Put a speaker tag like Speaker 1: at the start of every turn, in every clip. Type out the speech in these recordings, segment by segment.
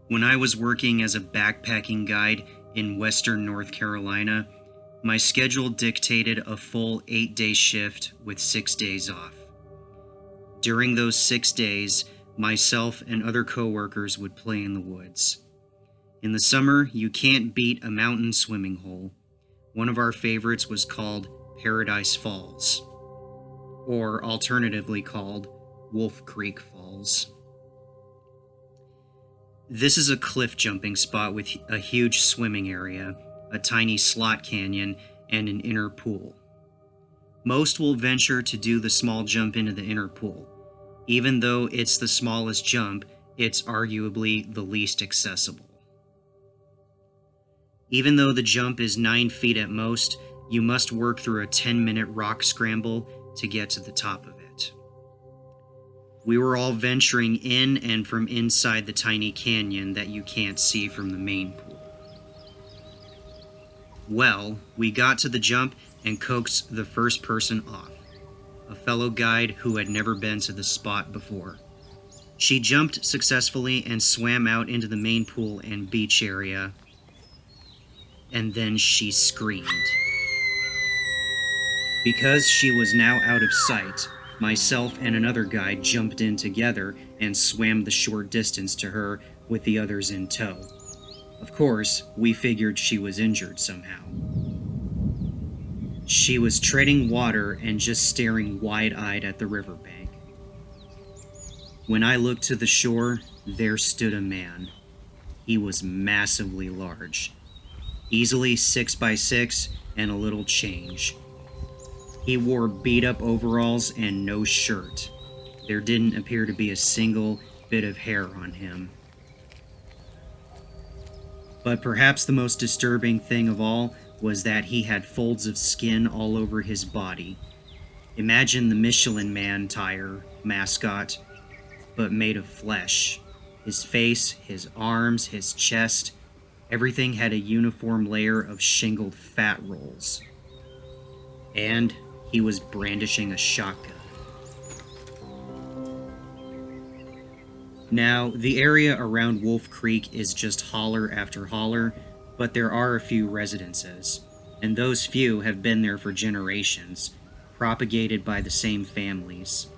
Speaker 1: When I was working as a backpacking guide in western North Carolina, my schedule dictated a full 8-day shift with 6 days off. During those 6 days, myself and other coworkers would play in the woods. In the summer, you can't beat a mountain swimming hole. One of our favorites was called Paradise Falls, or alternatively called Wolf Creek Falls. This is a cliff jumping spot with a huge swimming area, a tiny slot canyon, and an inner pool. Most will venture to do the small jump into the inner pool. Even though it's the smallest jump, it's arguably the least accessible. Even though the jump is 9 feet at most, you must work through a 10-minute rock scramble to get to the top of it. We were all venturing in and from inside the tiny canyon that you can't see from the main pool. Well, we got to the jump and coaxed the first person off, a fellow guide who had never been to the spot before. She jumped successfully and swam out into the main pool and beach area, and then she screamed. Because she was now out of sight, myself and another guide jumped in together and swam the short distance to her with the others in tow. Of course, we figured she was injured somehow. She was treading water and just staring wide-eyed at the riverbank. When I looked to the shore, there stood a man. He was massively large, easily 6 by 6 and a little change. He wore beat-up overalls and no shirt. There didn't appear to be a single bit of hair on him. But perhaps the most disturbing thing of all was that he had folds of skin all over his body. Imagine the Michelin Man tire mascot, but made of flesh. His face, his arms, his chest, everything had a uniform layer of shingled fat rolls. And he was brandishing a shotgun. Now, the area around Wolf Creek is just holler after holler, but there are a few residences, and those few have been there for generations, propagated by the same families.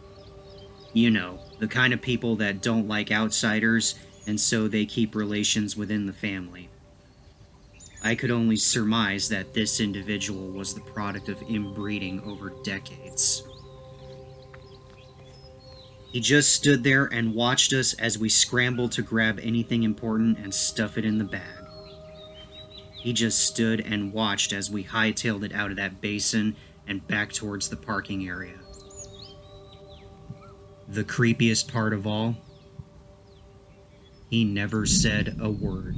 Speaker 1: You know, the kind of people that don't like outsiders, and so they keep relations within the family. I could only surmise that this individual was the product of inbreeding over decades. He just stood there and watched us as we scrambled to grab anything important and stuff it in the bag. He just stood and watched as we hightailed it out of that basin and back towards the parking area. The creepiest part of all, he never said a word.